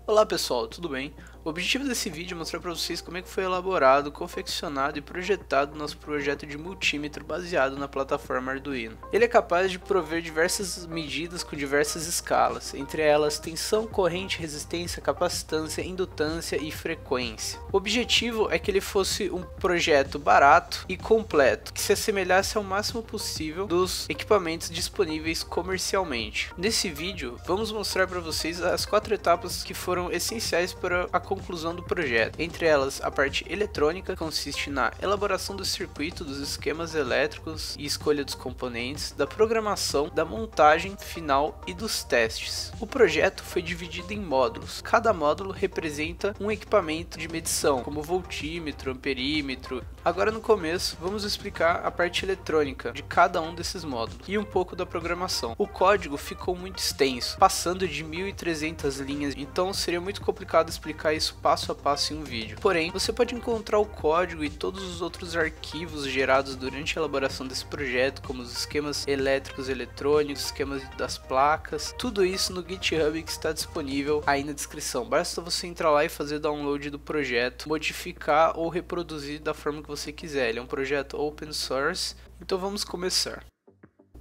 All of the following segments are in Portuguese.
Olá pessoal, tudo bem? O objetivo desse vídeo é mostrar para vocês como é que foi elaborado, confeccionado e projetado o nosso projeto de multímetro baseado na plataforma Arduino. Ele é capaz de prover diversas medidas com diversas escalas, entre elas tensão, corrente, resistência, capacitância, indutância e frequência. O objetivo é que ele fosse um projeto barato e completo, que se assemelhasse ao máximo possível dos equipamentos disponíveis comercialmente. Nesse vídeo, vamos mostrar para vocês as 4 etapas que foram essenciais para a conclusão do projeto. Entre elas, a parte eletrônica, que consiste na elaboração do circuito, dos esquemas elétricos e escolha dos componentes, da programação, da montagem final e dos testes. O projeto foi dividido em módulos. Cada módulo representa um equipamento de medição, como voltímetro, amperímetro. Agora no começo, vamos explicar a parte eletrônica de cada um desses módulos e um pouco da programação. O código ficou muito extenso, passando de 1.300 linhas, então seria muito complicado explicar isso passo a passo em um vídeo. Porém, você pode encontrar o código e todos os outros arquivos gerados durante a elaboração desse projeto, como os esquemas elétricos e eletrônicos, esquemas das placas, tudo isso no GitHub que está disponível aí na descrição. Basta você entrar lá e fazer download do projeto, modificar ou reproduzir da forma que você quiser. Ele é um projeto open source, então vamos começar.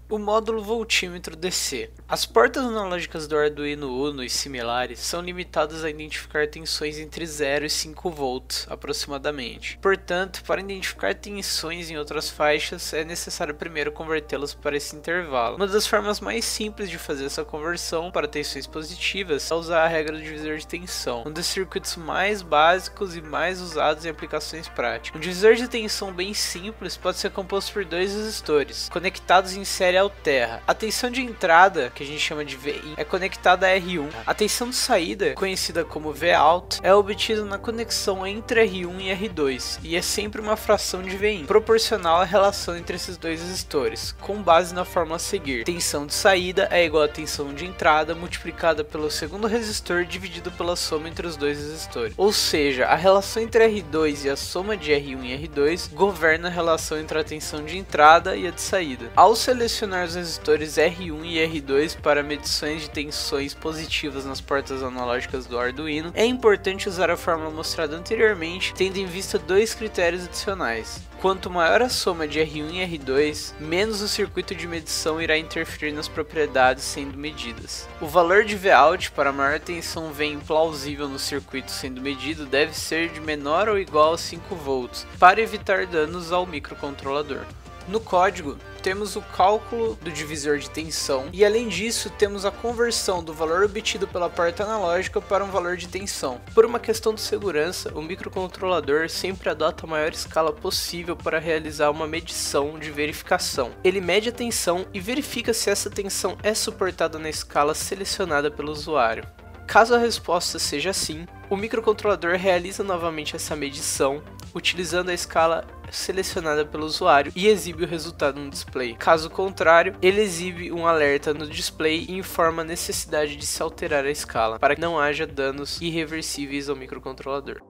O módulo voltímetro DC. As portas analógicas do Arduino Uno e similares são limitadas a identificar tensões entre 0 e 5 volts, aproximadamente. Portanto, para identificar tensões em outras faixas, é necessário primeiro convertê-las para esse intervalo. Uma das formas mais simples de fazer essa conversão para tensões positivas é usar a regra do divisor de tensão, um dos circuitos mais básicos e mais usados em aplicações práticas. Um divisor de tensão bem simples pode ser composto por 2 resistores, conectados em série alterna. A tensão de entrada, que a gente chama de Vin, é conectada a R1. A tensão de saída, conhecida como Vout, é obtida na conexão entre R1 e R2 e é sempre uma fração de Vin, proporcional à relação entre esses 2 resistores, com base na fórmula a seguir. Tensão de saída é igual a tensão de entrada multiplicada pelo segundo resistor dividido pela soma entre os 2 resistores. Ou seja, a relação entre R2 e a soma de R1 e R2 governa a relação entre a tensão de entrada e a de saída. Ao selecionar os resistores R1 e R2 para medições de tensões positivas nas portas analógicas do Arduino, é importante usar a fórmula mostrada anteriormente, tendo em vista 2 critérios adicionais. Quanto maior a soma de R1 e R2, menos o circuito de medição irá interferir nas propriedades sendo medidas. O valor de Vout para a maior tensão Vin plausível no circuito sendo medido deve ser de menor ou igual a 5 volts, para evitar danos ao microcontrolador. No código, temos o cálculo do divisor de tensão e além disso temos a conversão do valor obtido pela porta analógica para um valor de tensão. Por uma questão de segurança, o microcontrolador sempre adota a maior escala possível para realizar uma medição de verificação. Ele mede a tensão e verifica se essa tensão é suportada na escala selecionada pelo usuário. Caso a resposta seja sim, o microcontrolador realiza novamente essa medição, utilizando a escala selecionada pelo usuário e exibe o resultado no display. Caso contrário, ele exibe um alerta no display e informa a necessidade de se alterar a escala, para que não haja danos irreversíveis ao microcontrolador.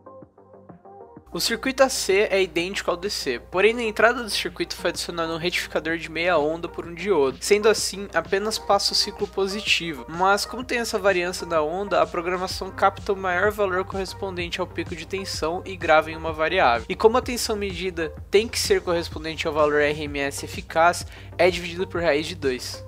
O circuito AC é idêntico ao DC, porém na entrada do circuito foi adicionado um retificador de meia onda por um diodo, sendo assim apenas passa o ciclo positivo, mas como tem essa variância da onda, a programação capta o maior valor correspondente ao pico de tensão e grava em uma variável. E como a tensão medida tem que ser correspondente ao valor RMS eficaz, é dividido por raiz de 2.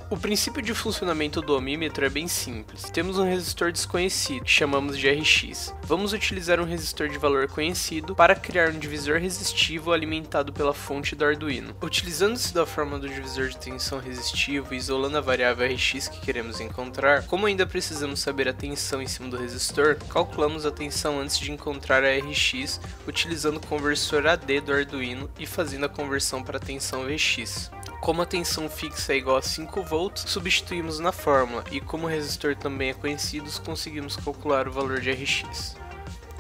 O princípio de funcionamento do ohmímetro é bem simples. Temos um resistor desconhecido, que chamamos de RX. Vamos utilizar um resistor de valor conhecido para criar um divisor resistivo alimentado pela fonte do Arduino. Utilizando-se da fórmula do divisor de tensão resistivo e isolando a variável RX que queremos encontrar, como ainda precisamos saber a tensão em cima do resistor, calculamos a tensão antes de encontrar a RX, utilizando o conversor AD do Arduino e fazendo a conversão para a tensão VX. Como a tensão fixa é igual a 5 volts, substituímos na fórmula e como o resistor também é conhecido, conseguimos calcular o valor de RX.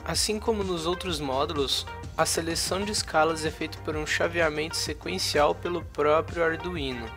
Assim como nos outros módulos, a seleção de escalas é feita por um chaveamento sequencial pelo próprio Arduino.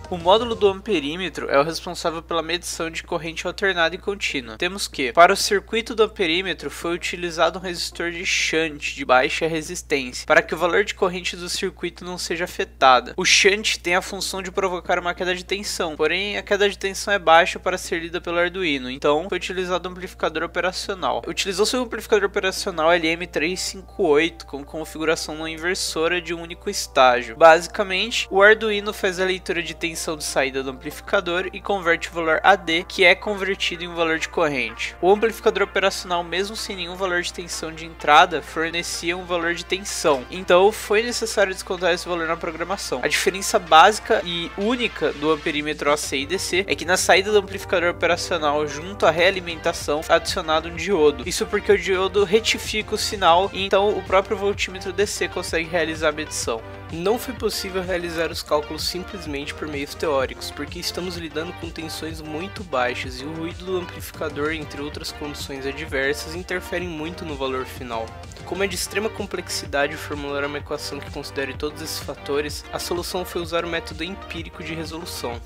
O módulo do amperímetro é o responsável pela medição de corrente alternada e contínua. Temos que, para o circuito do amperímetro, foi utilizado um resistor de shunt de baixa resistência, para que o valor de corrente do circuito não seja afetado. O shunt tem a função de provocar uma queda de tensão, porém a queda de tensão é baixa para ser lida pelo Arduino, então foi utilizado um amplificador operacional. Utilizou-se um amplificador operacional LM358 com configuração não inversora de um único estágio. Basicamente, o Arduino faz a leitura de tensão de saída do amplificador e converte o valor AD, que é convertido em um valor de corrente. O amplificador operacional, mesmo sem nenhum valor de tensão de entrada, fornecia um valor de tensão, então foi necessário descontar esse valor na programação. A diferença básica e única do amperímetro AC e DC é que na saída do amplificador operacional junto à realimentação é adicionado um diodo. Isso porque o diodo retifica o sinal e então o próprio voltímetro DC consegue realizar a medição. Não foi possível realizar os cálculos simplesmente por meios teóricos, porque estamos lidando com tensões muito baixas e o ruído do amplificador, entre outras condições adversas, interferem muito no valor final. Como é de extrema complexidade formular uma equação que considere todos esses fatores, a solução foi usar o método empírico de resolução.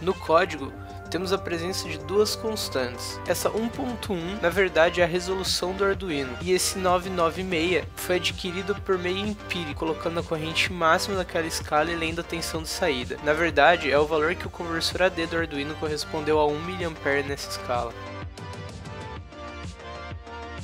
No código, temos a presença de duas constantes. Essa 1.1 na verdade é a resolução do Arduino, e esse 996 foi adquirido por meio empírico, colocando a corrente máxima daquela escala e lendo a tensão de saída. Na verdade é o valor que o conversor AD do Arduino correspondeu a 1 mA nessa escala.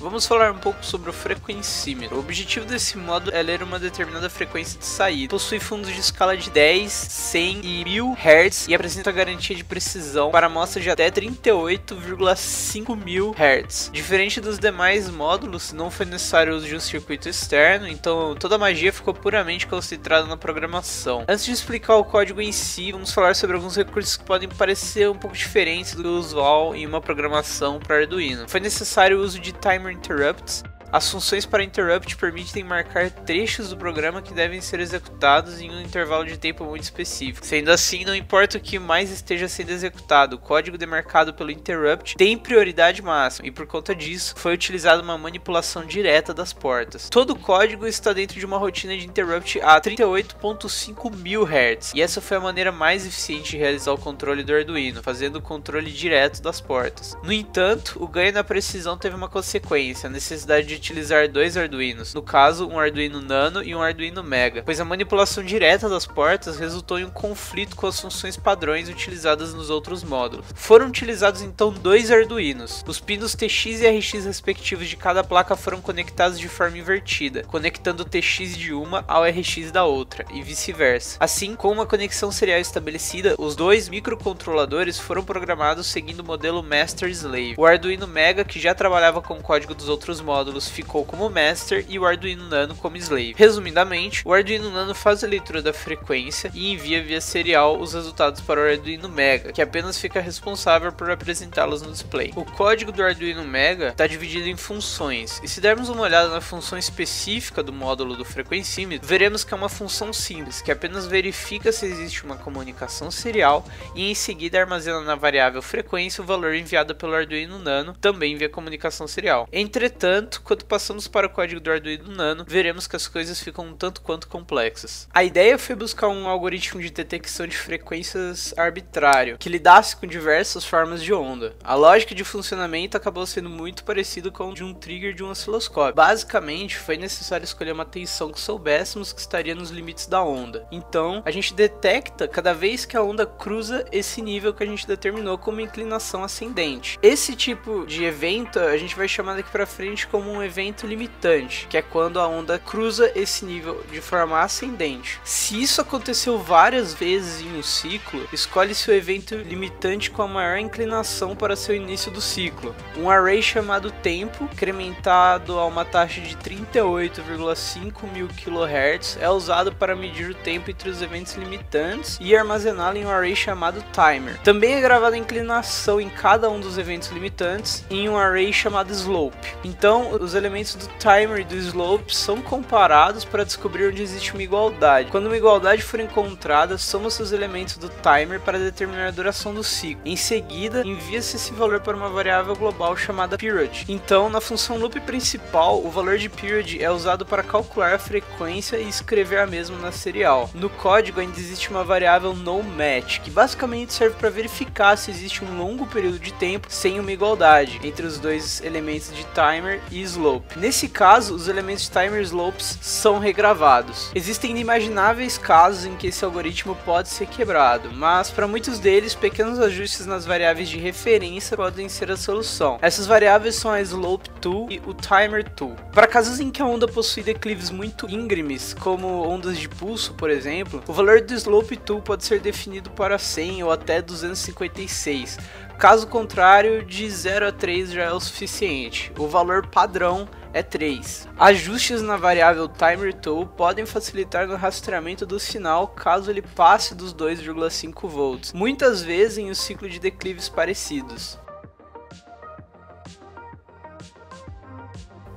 Vamos falar um pouco sobre o frequencímetro. O objetivo desse módulo é ler uma determinada frequência de saída. Possui fundos de escala de 10, 100 e 1000 Hz e apresenta a garantia de precisão para amostras de até 38,5 mil Hz. Diferente dos demais módulos, não foi necessário o uso de um circuito externo, então toda a magia ficou puramente concentrada na programação. Antes de explicar o código em si, vamos falar sobre alguns recursos que podem parecer um pouco diferentes do usual em uma programação para Arduino. Foi necessário o uso de timer interrupts. As funções para interrupt permitem marcar trechos do programa que devem ser executados em um intervalo de tempo muito específico. Sendo assim, não importa o que mais esteja sendo executado, o código demarcado pelo interrupt tem prioridade máxima e por conta disso foi utilizada uma manipulação direta das portas. Todo o código está dentro de uma rotina de interrupt a 38,5 mil Hz e essa foi a maneira mais eficiente de realizar o controle do Arduino, fazendo o controle direto das portas. No entanto, o ganho na precisão teve uma consequência, a necessidade de utilizar dois Arduinos, no caso um Arduino Nano e um Arduino Mega, pois a manipulação direta das portas resultou em um conflito com as funções padrões utilizadas nos outros módulos. Foram utilizados então dois Arduinos. Os pinos TX e RX respectivos de cada placa foram conectados de forma invertida, conectando o TX de uma ao RX da outra, e vice-versa. Assim, com uma conexão serial estabelecida, os dois microcontroladores foram programados seguindo o modelo Master-Slave. O Arduino Mega, que já trabalhava com o código dos outros módulos, ficou como Master e o Arduino Nano como Slave. Resumidamente, o Arduino Nano faz a leitura da frequência e envia via serial os resultados para o Arduino Mega, que apenas fica responsável por apresentá-los no display. O código do Arduino Mega está dividido em funções, e se dermos uma olhada na função específica do módulo do frequencímetro, veremos que é uma função simples, que apenas verifica se existe uma comunicação serial e em seguida armazena na variável frequência o valor enviado pelo Arduino Nano, também via comunicação serial. Entretanto, quando passamos para o código do Arduino Nano, veremos que as coisas ficam um tanto quanto complexas. A ideia foi buscar um algoritmo de detecção de frequências arbitrário, que lidasse com diversas formas de onda. A lógica de funcionamento acabou sendo muito parecida com a de um trigger de um osciloscópio. Basicamente, foi necessário escolher uma tensão que soubéssemos que estaria nos limites da onda. Então, a gente detecta cada vez que a onda cruza esse nível que a gente determinou como inclinação ascendente. Esse tipo de evento a gente vai chamar daqui para frente como um evento limitante, que é quando a onda cruza esse nível de forma ascendente. Se isso aconteceu várias vezes em um ciclo, escolhe-se o evento limitante com a maior inclinação para seu início do ciclo. Um array chamado tempo, incrementado a uma taxa de 38,5 mil kHz, é usado para medir o tempo entre os eventos limitantes e armazená-lo em um array chamado timer. Também é gravada a inclinação em cada um dos eventos limitantes em um array chamado slope. Então, os os elementos do timer e do slope são comparados para descobrir onde existe uma igualdade. Quando uma igualdade for encontrada, soma-se os elementos do timer para determinar a duração do ciclo. Em seguida, envia-se esse valor para uma variável global chamada period. Então, na função loop principal, o valor de period é usado para calcular a frequência e escrever a mesma na serial. No código ainda existe uma variável noMatch, que basicamente serve para verificar se existe um longo período de tempo sem uma igualdade entre os dois elementos de timer e slope. Nesse caso, os elementos de timer e slopes são regravados. Existem inimagináveis casos em que esse algoritmo pode ser quebrado, mas para muitos deles, pequenos ajustes nas variáveis de referência podem ser a solução. Essas variáveis são a slope tool e o timer tool. Para casos em que a onda possui declives muito íngremes, como ondas de pulso, por exemplo, o valor do slope tool pode ser definido para 100 ou até 256. Caso contrário, de 0 a 3 já é o suficiente. O valor padrão é 3. Ajustes na variável timer tool podem facilitar no rastreamento do sinal caso ele passe dos 2,5 volts, muitas vezes em um ciclo de declives parecidos.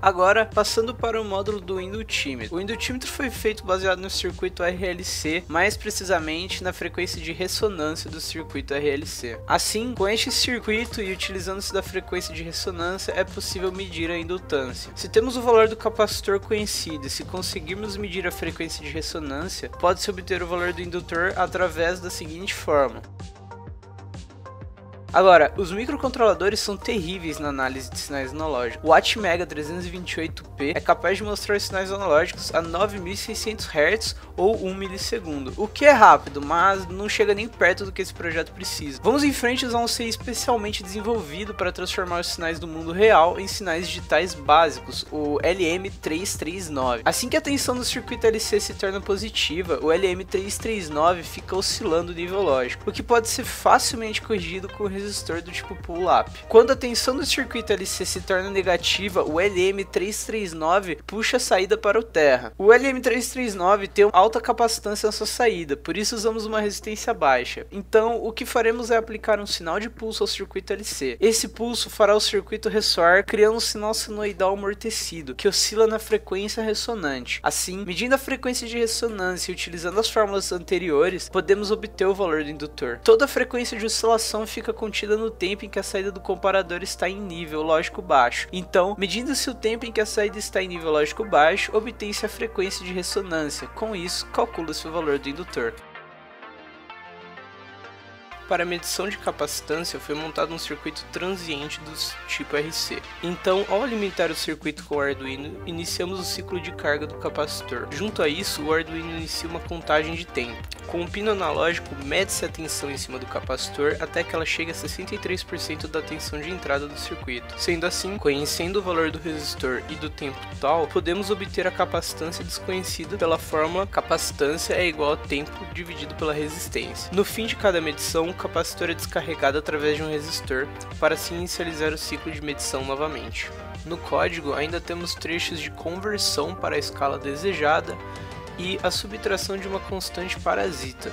Agora, passando para o módulo do endotímetro. O endotímetro foi feito baseado no circuito RLC, mais precisamente na frequência de ressonância do circuito RLC. Assim, com este circuito e utilizando-se da frequência de ressonância, é possível medir a indutância. Se temos o valor do capacitor conhecido e se conseguirmos medir a frequência de ressonância, pode-se obter o valor do indutor através da seguinte fórmula. Agora, os microcontroladores são terríveis na análise de sinais analógicos. O Atmega 328P é capaz de mostrar sinais analógicos a 9600 Hz ou 1 milissegundo, o que é rápido, mas não chega nem perto do que esse projeto precisa. Vamos em frente usar um CI especialmente desenvolvido para transformar os sinais do mundo real em sinais digitais básicos, o LM339. Assim que a tensão do circuito LC se torna positiva, o LM339 fica oscilando o nível lógico, o que pode ser facilmente corrigido com o resistor do tipo pull-up. Quando a tensão do circuito LC se torna negativa, o LM339 puxa a saída para o terra. O LM339 tem uma alta capacitância na sua saída, por isso usamos uma resistência baixa. Então, o que faremos é aplicar um sinal de pulso ao circuito LC. Esse pulso fará o circuito ressoar, criando um sinal senoidal amortecido, que oscila na frequência ressonante. Assim, medindo a frequência de ressonância e utilizando as fórmulas anteriores, podemos obter o valor do indutor. Toda a frequência de oscilação fica contida no tempo em que a saída do comparador está em nível lógico baixo. Então, medindo-se o tempo em que a saída está em nível lógico baixo, obtém-se a frequência de ressonância. Com isso, calcula-se o valor do indutor. Para a medição de capacitância foi montado um circuito transiente do tipo RC. Então, ao alimentar o circuito com o Arduino, iniciamos o ciclo de carga do capacitor. Junto a isso, o Arduino inicia uma contagem de tempo. Com o pino analógico, mede-se a tensão em cima do capacitor até que ela chegue a 63% da tensão de entrada do circuito. Sendo assim, conhecendo o valor do resistor e do tempo total, podemos obter a capacitância desconhecida pela fórmula capacitância é igual a tempo dividido pela resistência. No fim de cada medição, o capacitor é descarregado através de um resistor, para assim inicializar o ciclo de medição novamente. No código, ainda temos trechos de conversão para a escala desejada e a subtração de uma constante parasita.